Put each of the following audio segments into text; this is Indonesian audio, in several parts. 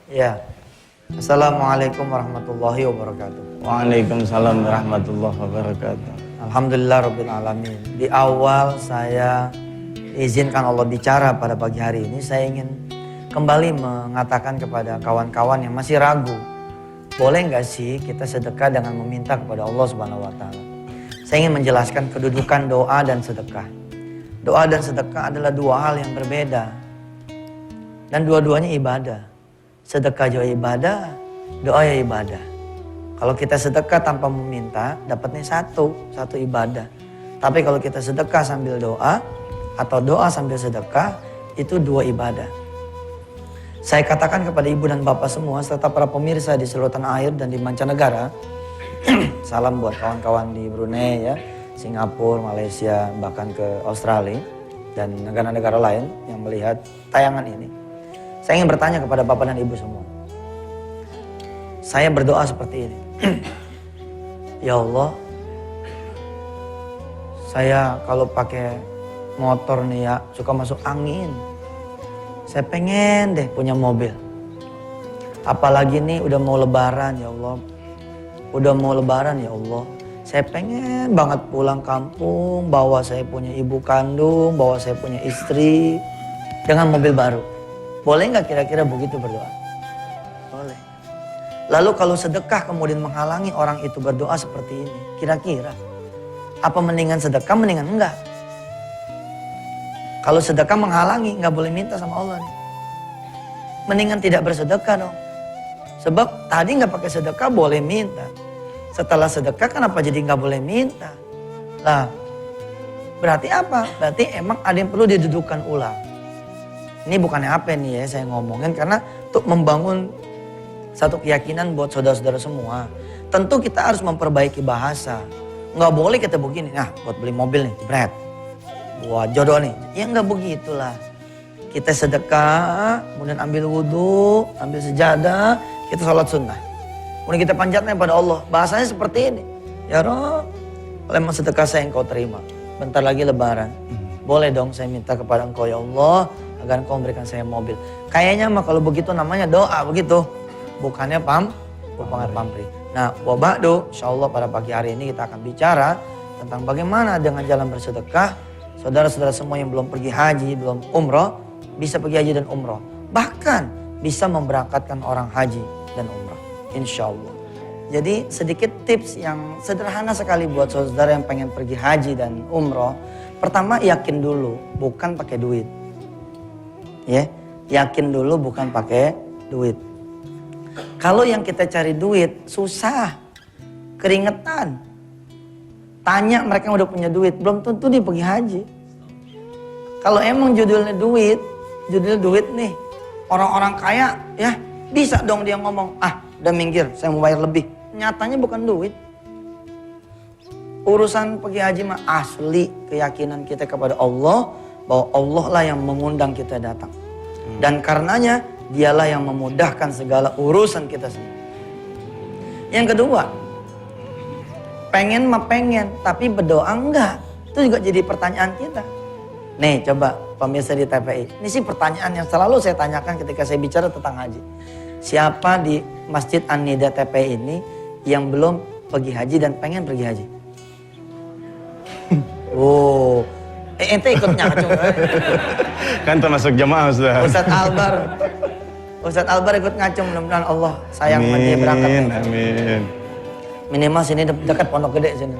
Ya. Assalamualaikum warahmatullahi wabarakatuh. Waalaikumsalam warahmatullahi wabarakatuh. Alhamdulillah rabbil alamin. Di awal saya izinkan Allah bicara pada pagi hari ini, saya ingin kembali mengatakan kepada kawan-kawan yang masih ragu, boleh nggak sih kita sedekah dengan meminta kepada Allah Subhanahu wa taala? Saya ingin menjelaskan kedudukan doa dan sedekah. Doa dan sedekah adalah dua hal yang berbeda. Dan dua-duanya ibadah. Sedekah juga ibadah, doa ya ibadah. Kalau kita sedekah tanpa meminta, dapatnya satu ibadah. Tapi kalau kita sedekah sambil doa, atau doa sambil sedekah, itu dua ibadah. Saya katakan kepada ibu dan bapak semua, serta para pemirsa di seluruh tanah air dan di mancanegara, salam buat kawan-kawan di Brunei ya, Singapura, Malaysia, bahkan ke Australia, dan negara-negara lain yang melihat tayangan ini. Saya ingin bertanya kepada bapak dan ibu semua. Saya berdoa seperti ini. Ya Allah, saya kalau pakai motor nih ya, suka masuk angin. Saya pengen deh punya mobil. Apalagi nih udah mau lebaran ya Allah. Udah mau lebaran ya Allah. Saya pengen banget pulang kampung, bawa saya punya ibu kandung, bawa saya punya istri dengan mobil baru. Boleh nggak kira-kira begitu berdoa? Boleh. Lalu kalau sedekah kemudian menghalangi orang itu berdoa seperti ini, kira-kira apa mendingan sedekah, mendingan enggak? Kalau sedekah menghalangi, nggak boleh minta sama Allah nih. Mendingan tidak bersedekah dong. Sebab tadi nggak pakai sedekah boleh minta. Setelah sedekah kenapa jadi nggak boleh minta? Lah, berarti apa? Berarti emang ada yang perlu didudukan ulang. Ini bukannya apa nih ya saya ngomongin, karena untuk membangun satu keyakinan buat saudara-saudara semua. Tentu kita harus memperbaiki bahasa. Nggak boleh kita begini, nah buat beli mobil nih, jebret. Buat jodoh nih, ya nggak begitulah. Kita sedekah, kemudian ambil wudhu, ambil sejadah, kita sholat sunnah. Kemudian kita panjatnya pada Allah. Bahasanya seperti ini. Ya Rob, kalau emang sedekah saya engkau terima. Bentar lagi lebaran. Boleh dong saya minta kepada engkau ya Allah, agar engkau memberikan saya mobil. Kayaknya mah kalau begitu namanya doa begitu. Bukannya pamrih. Nah, wabakdu, insya Allah pada pagi hari ini kita akan bicara tentang bagaimana dengan jalan bersedekah. Saudara-saudara semua yang belum pergi haji, belum umroh, bisa pergi haji dan umroh. Bahkan bisa memberangkatkan orang haji dan umroh. Insya Allah. Jadi sedikit tips yang sederhana sekali buat saudara yang pengen pergi haji dan umroh. Pertama, yakin dulu, bukan pakai duit. Ya, yakin dulu bukan pakai duit. Kalau yang kita cari duit susah, keringetan. Tanya mereka yang udah punya duit, belum tentu dia pergi haji. Kalau emang judulnya duit nih, orang-orang kaya ya bisa dong dia ngomong, udah minggir, saya mau bayar lebih. Nyatanya bukan duit. Urusan pergi haji mah asli keyakinan kita kepada Allah, bahwa Allah lah yang mengundang kita datang. Dan karenanya dialah yang memudahkan segala urusan kita semua. Yang kedua, pengen mah pengen, tapi berdoa enggak. Itu juga jadi pertanyaan kita. Nih coba pemirsa di TPI, ini sih pertanyaan yang selalu saya tanyakan ketika saya bicara tentang haji. Siapa di Masjid An-Nida TPI ini yang belum pergi haji dan pengen pergi haji? Oh, ente ikut nyacung. Kan termasuk jamaah Ustaz. Ustadz Albar ikut ngacung, mudah-mudahan Allah sayang sama dia berangkat. Amin. Minimal sini dekat Pondok Gede sini.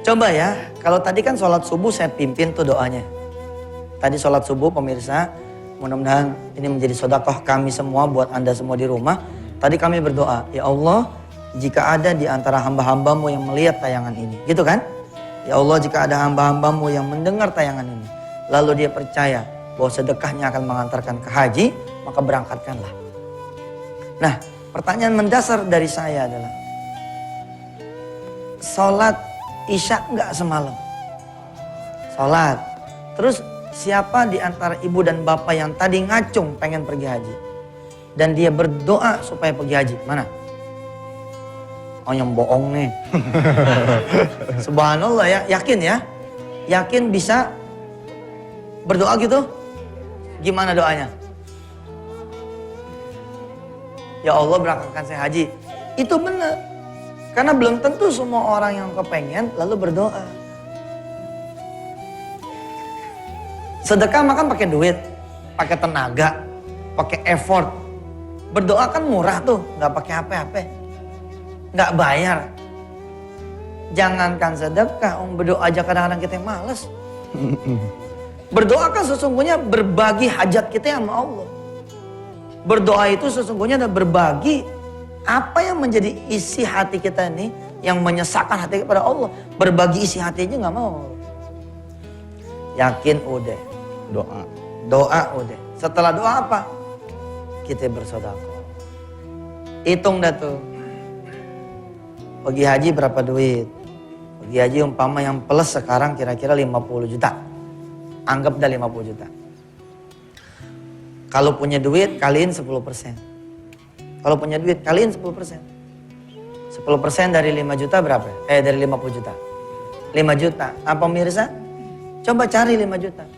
Coba ya, kalau tadi kan sholat subuh saya pimpin tuh doanya. Tadi sholat subuh pemirsa, mudah-mudahan ini menjadi sedekah kami semua buat Anda semua di rumah. Tadi kami berdoa, ya Allah, jika ada di antara hamba-hambamu yang melihat tayangan ini, gitu kan? Ya Allah, jika ada hamba-hambamu yang mendengar tayangan ini, lalu dia percaya bahwa sedekahnya akan mengantarkan ke haji, maka berangkatkanlah. Nah, pertanyaan mendasar dari saya adalah, sholat isya enggak semalam? Sholat. Terus siapa di antara ibu dan bapak yang tadi ngacung pengen pergi haji? Dan dia berdoa supaya pergi haji? Mana? Oh yang bohong nih. Subhanallah ya, yakin ya? Yakin bisa berdoa gitu? Gimana doanya? Ya Allah berangkatkan saya haji. Itu benar. Karena belum tentu semua orang yang kepengen lalu berdoa. Sedekah makan pakai duit, pakai tenaga, pakai effort. Berdoa kan murah tuh, nggak pakai apa-apa, nggak bayar. Jangankan sedekah, berdoa aja kadang-kadang kita yang males. Berdoa kan sesungguhnya berbagi hajat kita sama Allah. Berdoa itu sesungguhnya adalah berbagi apa yang menjadi isi hati kita ini, yang menyesakkan hati kepada Allah. Berbagi isi hati aja nggak mau. Yakin udah. Doa udah. Setelah doa apa? Kita bersedekah. Hitung dah tuh. Pergi haji berapa duit? Pergi haji umpama yang plus sekarang kira-kira 50 juta. Anggap dah 50 juta. Kalau punya duit kaliin 10%. Kalau punya duit kaliin 10%. 10% dari 5 juta berapa? Dari 50 juta. 5 juta. Nah pemirsa, coba cari 5 juta.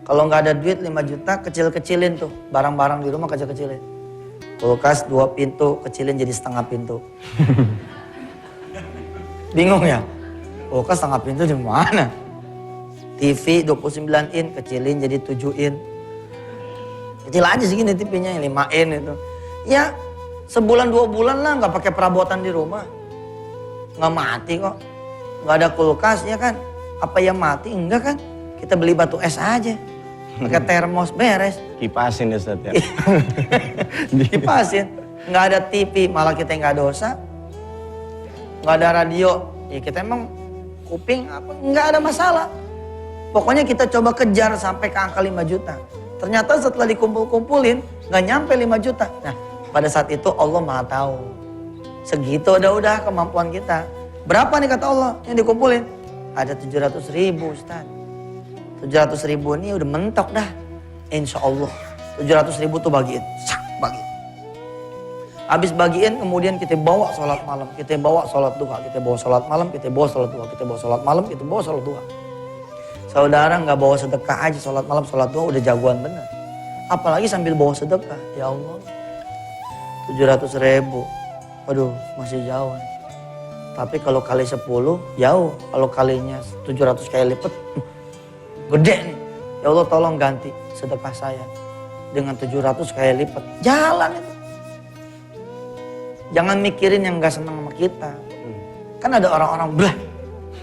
Kalau nggak ada duit 5 juta, kecil-kecilin tuh. Barang-barang di rumah kecil-kecilin. Kulkas 2 pintu, kecilin jadi setengah pintu. Bingung ya? Kulkas setengah pintu di mana? TV 29 in, kecilin jadi 7 in. Kecil aja segini TV-nya, 5 in itu. Ya, sebulan 2 bulan lah nggak pakai perabotan di rumah. Nggak mati kok. Nggak ada kulkas ya kan? Apa yang mati? Enggak kan? Kita beli batu es aja. Pakai termos beres. Kipasin ya Ustaz ya. Kipasin. Nggak ada TV, malah kita nggak dosa. Nggak ada radio, ya kita emang kuping apa? Nggak ada masalah. Pokoknya kita coba kejar sampai ke angka 5 juta. Ternyata setelah dikumpul-kumpulin, nggak nyampe 5 juta. Nah, pada saat itu Allah Maha tahu. Segitu udah kemampuan kita. Berapa nih kata Allah yang dikumpulin? Ada 700.000 Ustaz. 700.000 ini udah mentok dah. Insya Allah 700.000 tuh bagiin. Bagi. Habis bagiin kemudian kita bawa sholat malam. Kita bawa sholat duha. Kita bawa sholat malam. Kita bawa sholat duha. Kita bawa sholat malam. Kita bawa sholat duha. Saudara nggak bawa sedekah aja sholat malam sholat duha udah jagoan bener. Apalagi sambil bawa sedekah. Ya Allah 700.000. Waduh masih jauh. Tapi kalau kali 10 jauh. Kalau kalinya 700 kali lipat gede nih. Ya Allah tolong ganti sedekah saya dengan 700 kali lipat. Jalan itu. Jangan mikirin yang gak senang sama kita. Kan ada orang-orang belah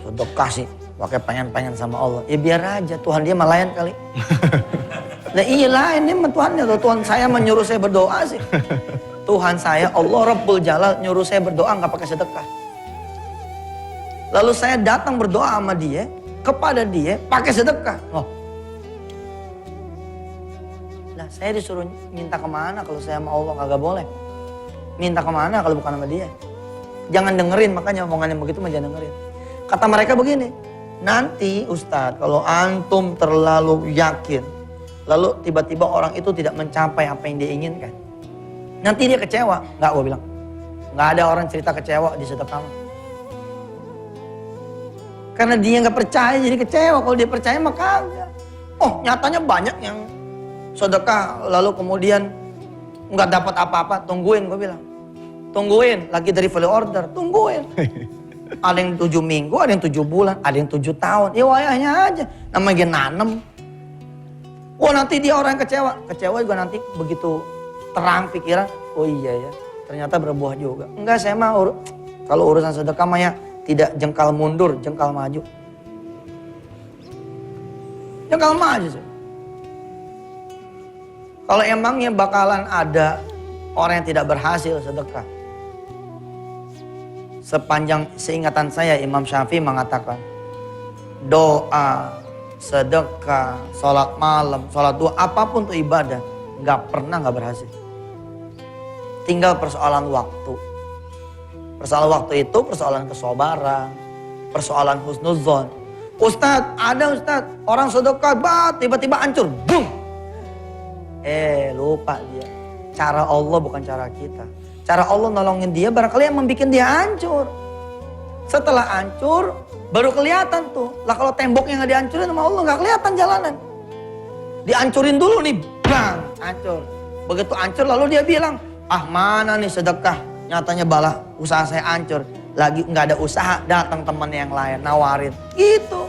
sedekah sih pakai pengen-pengen sama Allah. Ya biar aja Tuhan dia malayan kali. Nah iya lain ini Tuhannya. Tuhan saya menyuruh saya berdoa sih. Tuhan saya Allah Rabbul Jalal nyuruh saya berdoa gak pakai sedekah. Lalu saya datang berdoa sama dia. Kepada dia pakai sedekah. Oh. Nah saya disuruh minta kemana kalau saya sama Allah kagak boleh. Minta kemana kalau bukan sama dia. Jangan dengerin, makanya omongan yang begitu jangan dengerin. Kata mereka begini, nanti Ustadz kalau antum terlalu yakin, lalu tiba-tiba orang itu tidak mencapai apa yang dia inginkan, nanti dia kecewa. Enggak, gue bilang. Enggak ada orang cerita kecewa di sedekah. Karena dia nggak percaya jadi kecewa. Kalau dia percaya mah kagak. Oh nyatanya banyak yang sedekah lalu kemudian nggak dapat apa-apa. Tungguin gue bilang. Tungguin lagi dari value order. Tungguin. Ada yang 7 minggu, ada yang 7 bulan, ada yang 7 tahun. Ya wayahnya aja. Namanya dia nanem. Oh nanti dia orang yang kecewa. Kecewa juga nanti begitu terang pikiran. Oh iya ya ternyata berbuah juga. Enggak saya mah kalau urusan sedekah mah ya tidak jengkal mundur, jengkal maju. Jengkal maju sih. Kalau emangnya bakalan ada orang yang tidak berhasil sedekah. Sepanjang seingatan saya Imam Syafi'i mengatakan doa, sedekah, sholat malam, sholat duha, apapun tuh ibadah nggak pernah nggak berhasil. Tinggal persoalan waktu. Persoalan waktu itu persoalan kesabaran, persoalan husnuzon. Ustadz, ada Ustadz, orang sedekah, tiba-tiba hancur, boom. Lupa dia. Cara Allah bukan cara kita. Cara Allah nolongin dia barangkali yang membuat dia hancur. Setelah hancur, baru kelihatan tuh. Lah kalau temboknya nggak dihancurin sama Allah nggak kelihatan jalanan. Dihancurin dulu nih, bang, hancur. Begitu hancur lalu dia bilang, Ah mana nih sedekah, nyatanya balah usaha saya hancur. Lagi nggak ada usaha, datang temannya yang lain nawarin. Gitu.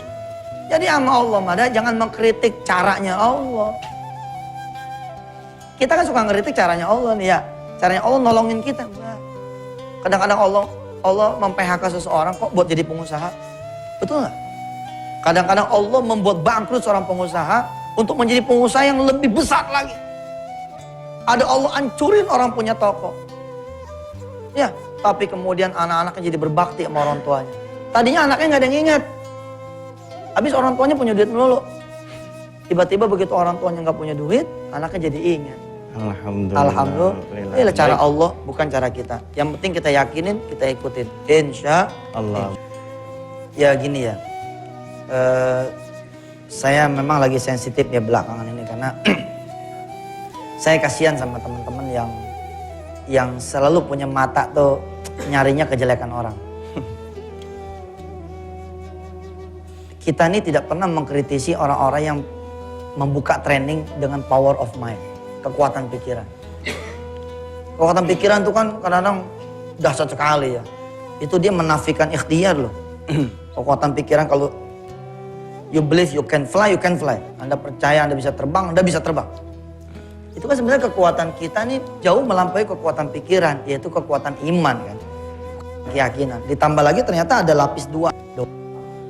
Jadi sama Allah mada jangan mengkritik caranya Allah. Kita kan suka ngeritik caranya Allah nih ya. Caranya Allah nolongin kita. Kadang-kadang Allah mem-PHK seseorang kok buat jadi pengusaha. Betul nggak? Kadang-kadang Allah membuat bangkrut seorang pengusaha untuk menjadi pengusaha yang lebih besar lagi. Ada Allah hancurin orang punya toko. Ya, tapi kemudian anak-anaknya jadi berbakti sama orang tuanya. Tadinya anaknya nggak ada yang ingat. Habis orang tuanya punya duit melulu. Tiba-tiba begitu orang tuanya nggak punya duit, anaknya jadi ingat. Alhamdulillah. Inilah cara Allah, bukan cara kita. Yang penting kita yakinin, kita ikutin. Insya Allah. Ya gini ya. Saya memang lagi sensitif ya belakangan ini karena saya kasihan sama teman-teman yang selalu punya mata tuh nyarinya kejelekan orang. Kita ini tidak pernah mengkritisi orang-orang yang membuka training dengan power of mind, kekuatan pikiran. Kekuatan pikiran itu kan kadang-kadang dahsyat sekali ya. Itu dia menafikan ikhtiar loh. Kekuatan pikiran kalau you believe you can fly, you can fly. Anda percaya Anda bisa terbang, Anda bisa terbang. Itu kan sebenarnya kekuatan kita nih jauh melampaui kekuatan pikiran, yaitu kekuatan iman kan. Keyakinan. Ditambah lagi ternyata ada lapis 2,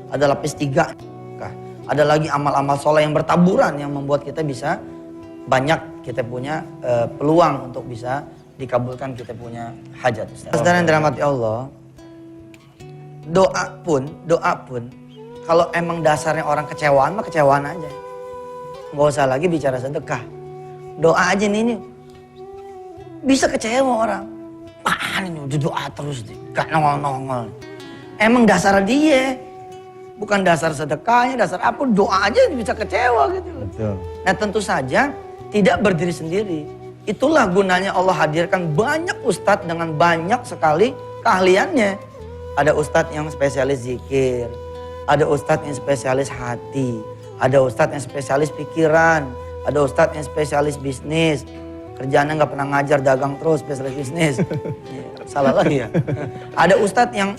ada lapis 3. Ada lagi amal-amal soleh yang bertaburan yang membuat kita bisa banyak kita punya peluang untuk bisa dikabulkan kita punya hajat. Saudara yang dirahmati Allah, doa pun kalau emang dasarnya orang kecewaan mah kecewaan aja. Nggak usah lagi bicara sedekah. Doa aja nih bisa kecewa orang. Wah ini udah doa terus deh, gak nongol-nongol. Emang dasar dia, bukan dasar sedekahnya, dasar apa, doa aja bisa kecewa gitu loh. Betul. Nah tentu saja tidak berdiri sendiri. Itulah gunanya Allah hadirkan banyak ustadz dengan banyak sekali keahliannya. Ada ustadz yang spesialis zikir, ada ustadz yang spesialis hati, ada ustadz yang spesialis pikiran, ada ustadz yang spesialis bisnis. Kerjaannya nggak pernah ngajar, dagang terus, spesialis bisnis. Salah lagi ya. Ada ustadz yang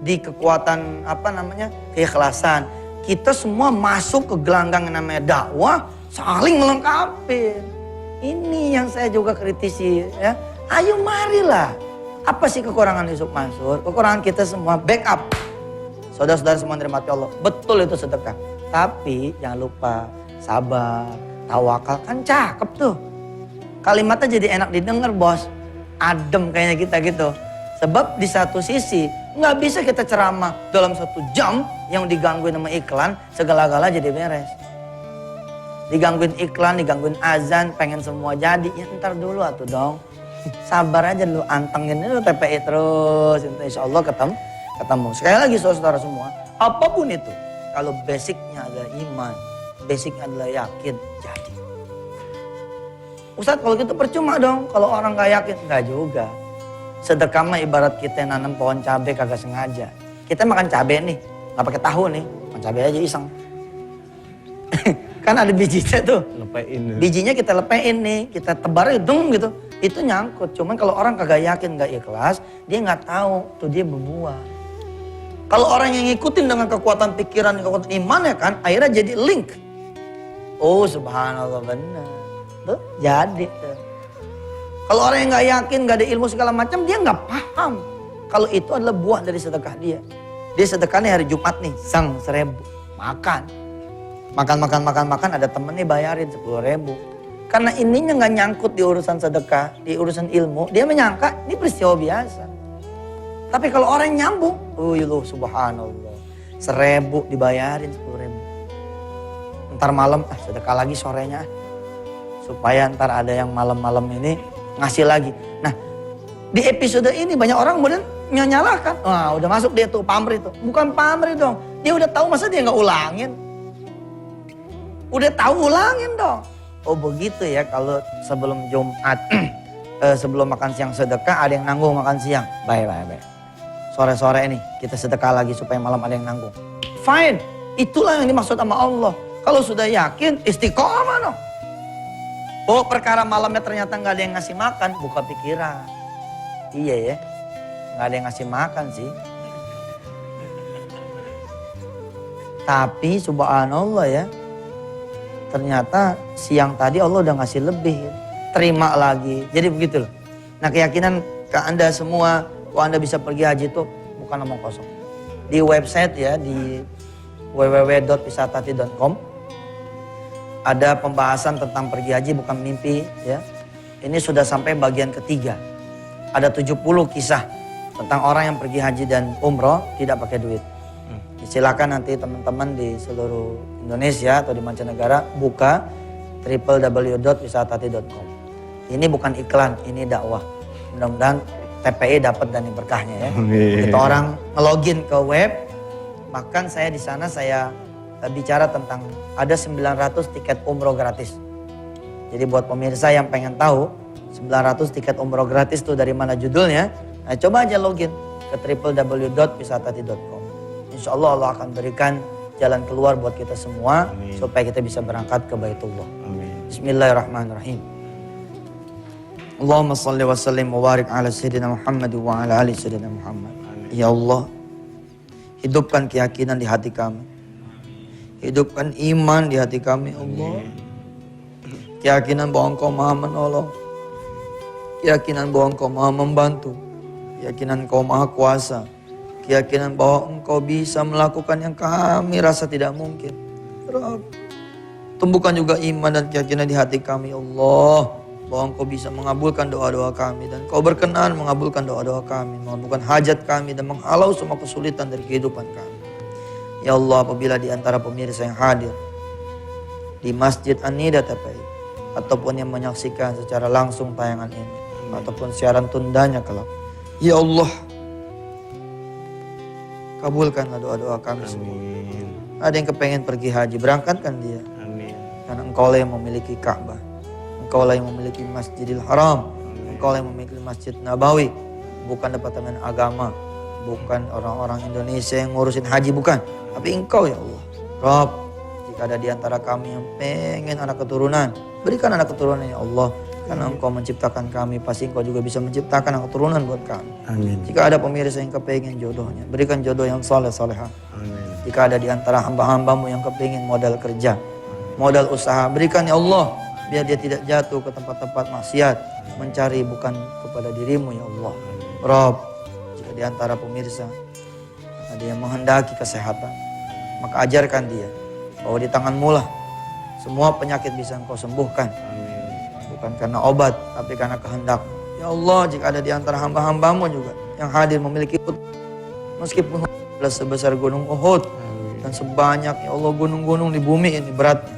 di kekuatan keikhlasan. Kita semua masuk ke gelanggang yang namanya dakwah, saling melengkapi. Ini yang saya juga kritisi ya. Ayo marilah. Apa sih kekurangan Yusuf Mansur? Kekurangan kita semua backup. Saudara-saudara semua dirahmati Allah. Betul itu sedekah. Tapi jangan lupa sabar, tawakal, kan cakep tuh. Kalimatnya jadi enak didengar bos. Adem kayaknya kita gitu. Sebab di satu sisi nggak bisa kita ceramah dalam 1 jam yang digangguin sama iklan, segala-gala jadi beres. Digangguin iklan, digangguin azan, pengen semua jadi. Ya ntar dulu atuh dong. Sabar aja dulu, antengin dulu TPI terus. Insya Allah ketemu. Sekali lagi saudara semua, apapun itu. Kalau basicnya adalah iman, basicnya adalah yakin, jadi. Ustadz kalau gitu percuma dong, kalau orang gak yakin. Enggak juga. Sedekah mah ibarat kita nanam pohon cabai kagak sengaja. Kita makan cabai nih, gak pakai tahu nih, makan cabai aja iseng. Kan ada bijinya tuh. Lepein. Bijinya kita lepein nih, kita tebar gitu. Itu nyangkut. Cuman kalau orang kagak yakin, gak ikhlas, dia nggak tahu tuh dia berbuah. Kalau orang yang ngikutin dengan kekuatan pikiran, kekuatan iman ya kan, akhirnya jadi link. Oh subhanallah benar. Tuh jadi tuh. Kalau orang yang nggak yakin, nggak ada ilmu segala macam, dia nggak paham. Kalau itu adalah buah dari sedekah dia. Dia sedekahnya hari Jumat nih, 1.000. Makan, ada temen nih bayarin 10.000. Karena ininya nggak nyangkut di urusan sedekah, di urusan ilmu, dia menyangka ini peristiwa biasa. Tapi kalau orang yang nyambung, subhanallah, 1.000 dibayarin 10.000. Ntar malam, sedekah lagi sorenya. Supaya ntar ada yang malam-malam ini ngasih lagi. Nah, di episode ini banyak orang kemudian menyalahkan. Wah, udah masuk dia tuh pamrih tuh. Bukan pamrih dong. Dia udah tahu, masa dia nggak ulangin? Udah tahu, ulangin dong. Oh begitu ya, kalau sebelum Jumat, sebelum makan siang sedekah ada yang nanggung makan siang. Baik. Sore-sore ini kita sedekah lagi supaya malam ada yang nanggung. Fine, itulah yang dimaksud sama Allah. Kalau sudah yakin, istiqomah dong. Oh, perkara malamnya ternyata nggak ada yang ngasih makan, buka pikiran. Iya ya, nggak ada yang ngasih makan sih. Tapi subhanallah ya, ternyata siang tadi Allah udah ngasih lebih. Terima lagi. Jadi begitu loh. Nah, keyakinan ke Anda semua, kalau Anda bisa pergi haji itu bukan omong kosong. Di website ya, di www.wisatati.com ada pembahasan tentang pergi haji bukan mimpi ya. Ini sudah sampai bagian ketiga. Ada 70 kisah tentang orang yang pergi haji dan umroh tidak pakai duit. Silakan nanti teman-teman di seluruh Indonesia atau di mancanegara buka www.wisatati.com. Ini bukan iklan, ini dakwah. Mudah-mudahan TPI dapat dan berkahnya ya. Begitu orang ngelogin ke web, bahkan saya di sana saya bicara tentang ada 900 tiket umroh gratis. Jadi buat pemirsa yang pengen tahu 900 tiket umroh gratis itu dari mana judulnya, nah coba aja login ke www.wisatati.com. Insya Allah Allah akan berikan jalan keluar buat kita semua. Amin. Supaya kita bisa berangkat ke Baitullah. Amin. Bismillahirrahmanirrahim. Allahumma salli wa sallim wa barik ala Sayyidina Muhammad wa ala ali Sayyidina Muhammad. Amin. Ya Allah, hidupkan keyakinan di hati kami. Hidupkan iman di hati kami, Allah. Keyakinan bahwa Engkau Maha menolong. Keyakinan bahwa Engkau Maha membantu. Keyakinan Engkau Maha kuasa. Keyakinan bahwa Engkau bisa melakukan yang kami rasa tidak mungkin. Rabb, tumbuhkan juga iman dan keyakinan di hati kami, Allah. Bahwa Engkau bisa mengabulkan doa-doa kami. Dan Engkau berkenan mengabulkan doa-doa kami. Mengabulkan hajat kami dan menghalau semua kesulitan dari kehidupan kami. Ya Allah, apabila di antara pemirsa yang hadir di Masjid An-Nida TPI ataupun yang menyaksikan secara langsung tayangan ini ataupun siaran tundanya kelak, ya Allah, kabulkanlah doa-doa kami semua. Ada yang kepengen pergi haji, berangkatkan dia. Amin. Karena Engkau lah yang memiliki Ka'bah, Engkau lah yang memiliki Masjidil Haram, Engkau lah yang memiliki Masjid Nabawi. Bukan Departemen Agama, bukan orang-orang Indonesia yang ngurusin haji, bukan. Tapi Engkau ya Allah. Rabb, jika ada di antara kami yang pengen anak keturunan, berikan anak keturunan ya Allah. Karena Engkau menciptakan kami, pasti Engkau juga bisa menciptakan anak keturunan buat kami. Amin. Jika ada pemirsa yang kepengen jodohnya, berikan jodoh yang saleh salehah. Amin. Jika ada di antara hamba-hambamu yang kepengen modal kerja, modal usaha, berikan ya Allah. Biar dia tidak jatuh ke tempat-tempat maksiat, mencari bukan kepada dirimu ya Allah. Rabb, jika di antara pemirsa ada yang menghendaki kesehatan, maka ajarkan dia bahwa di tanganmu lah semua penyakit bisa Engkau sembuhkan. Amin. Bukan karena obat, tapi karena kehendak. Ya Allah, jika ada di antara hamba-hambamu juga yang hadir memiliki meskipun sebesar gunung Uhud dan sebanyak ya Allah gunung-gunung di bumi ini beratnya,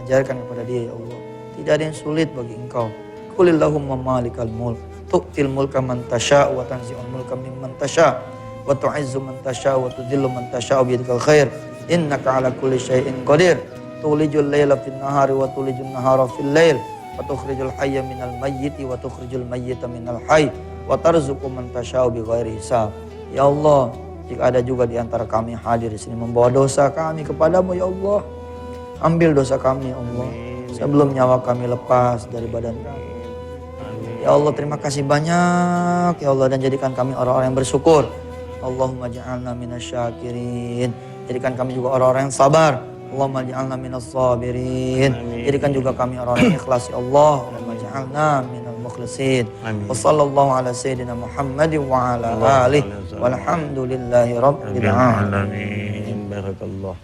ajarkan kepada dia ya Allah. Tidak ada yang sulit bagi Engkau. Qulillahumma malikal mulk tu'til mulka man tasha' wa tanzi'ul mulka mimman tasha' wa tu'izzu man tasha' wa tudhillu man tasha' biyadikal khair innaka ala kulli syai'in qadir. Tulijul laila fin nahari wa tulijul nahara fil lail wa tukhrijul hayya minal mayyiti wa tukhrijul mayyita minal hayy wa tarzuqu man tasya'u bighairi hisab. Ya Allah, jika ada juga di antara kami yang hadir di sini membawa dosa kami kepadamu ya Allah, ambil dosa kami ya Allah. Sebelum nyawa kami lepas dari badan kami. Ya Allah, terima kasih banyak ya Allah, dan jadikan kami orang-orang yang bersyukur. Allahumma ja'alna minasyakirin. Jadikan kami juga orang-orang yang sabar. Allahumma ja'alna minas sabirin. Jadikan juga kami orang-orang ikhlas ya Allah. Allahumma ja'alna minal mukhlisin. Wa sallallahu ala sayyidina Muhammad wa ala alihi walhamdulillahi rabbil alamin. Barakallah.